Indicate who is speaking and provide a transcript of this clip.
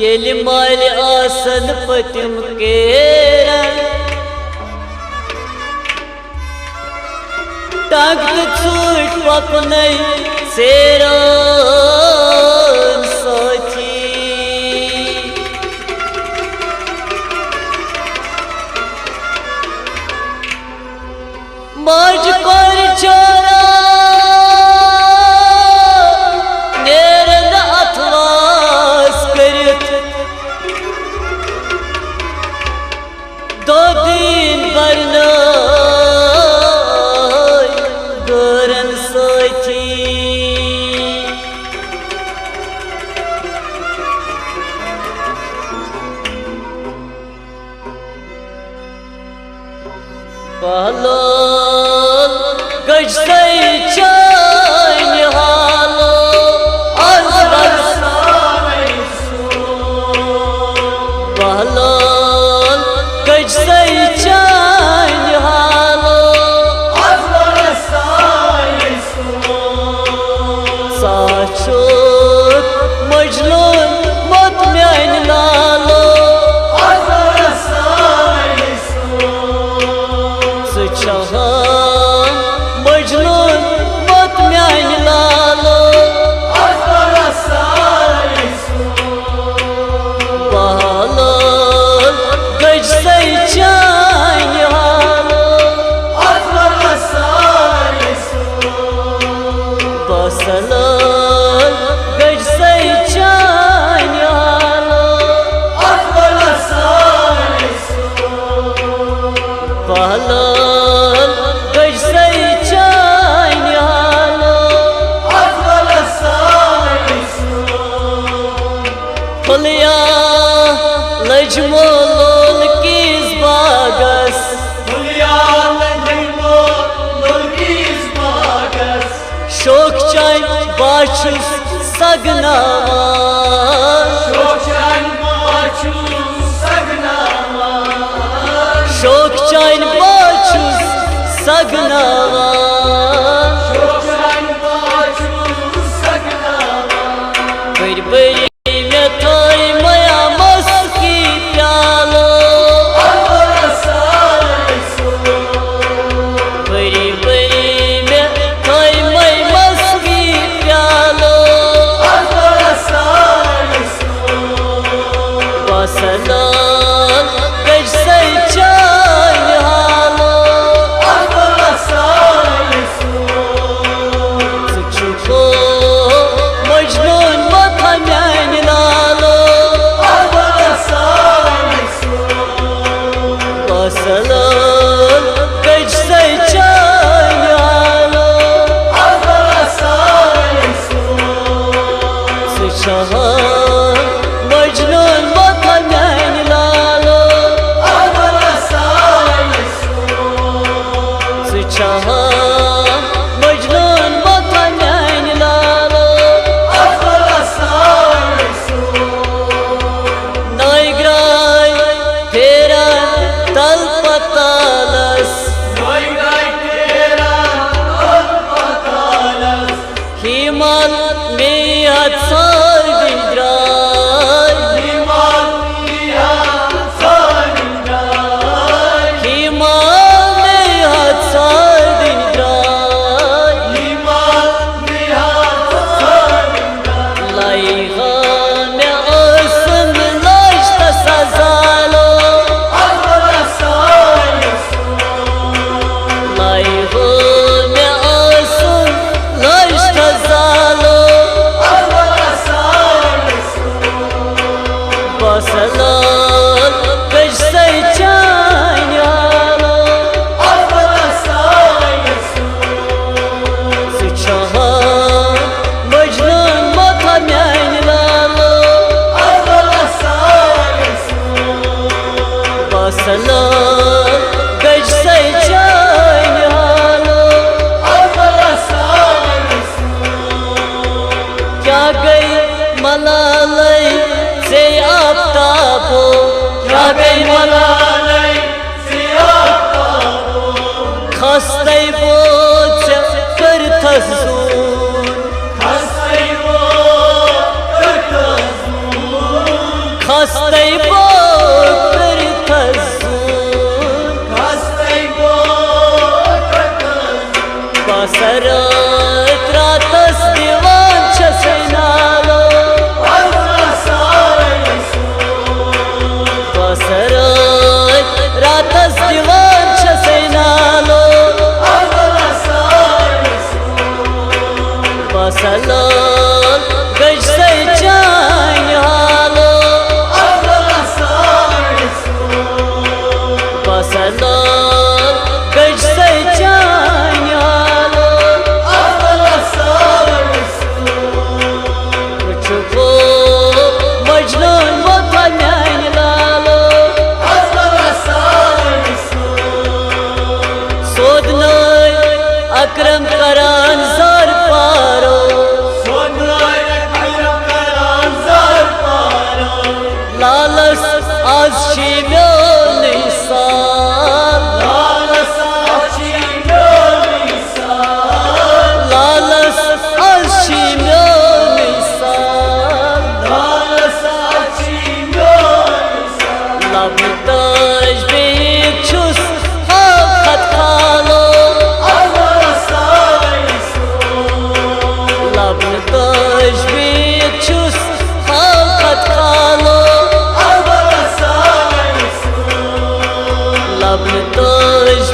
Speaker 1: L माल आसन पतिम केरा टांग छूट पपनै सेरा साथी माज कर छोरा नेरन अथवास करित दो दिन बरना गरन साथी पहलो गजसे चान हालो आज बरसावे सो पहलो गजसे चान हालो आज बरसावे सो साचोत मजनून मत म्यान लालो आज बरसावे सो सचा मजनून मत म्यान लालो आज बरसावे सो पहलो गजसे चान हालो आज बरसावे सो बसलो गजसे चान हालो आज बरसावे सो पहलो गजसे चान हालो आज बरसावे सो फलिया लजमो लोल किस बागस फलिया लजमो लोल किस बागस शोक चान बाचुस सगनावा शोक चान बाचुस सगनावा शोक चान बाचुस सगनावा शोक चान बाचुस सगनावा बड़ी बड़ी में थाई माया मस्की प्यालो आज बरसावे सो बड़ी बड़ी में थाई माया मस्की प्यालो आज बरसावे सो बसलो गजसे चान हालो आज बरसावे सो सुचुको मजनून मत म्यान लालो आज बरसावे सो बसलो गजसे चान हालो आज बरसावे सो सुचा मजनून मत म्यान लालो आज बरसावे सो सुचा मजनून मत म्यान लालो आज बरसावे सो नाइग्राय तेरा तल पतालस नाइग्राय तेरा तल पतालस हिमाल में हत्सार दिंद्राय हिमाल में हत्सार दिंद्राय हिमाल में हत्सार दिंद्राय हिमाल में हत्सार दिंद्राय लाइगा में आसन लाजता सजालो आज बरसावे सो लाइगा में आसन लाजता जालो आज बरसावे सो बसलो गजसे चान हालो आज बरसावे सो सुचा मजनून मत म्यान लालो आज बरसावे सो बसलो गजसे चान हालो आज बरसावे सो तसून खस्तै बो कर तसून बसरत रातस दिवान छसनालो बसरत रातस दिवान छसनालो बसलो गजसे जान हालो बसलो गजसे जान हालो कुछको मजनून वतन लालो सोदनो अकरम करान जार पारो लालस आज शिम्यो निसाल लालस आज शिम्यो निसाल लबताज बेक छुस खत खालो लबताज बेक छुस खत खालो लबताज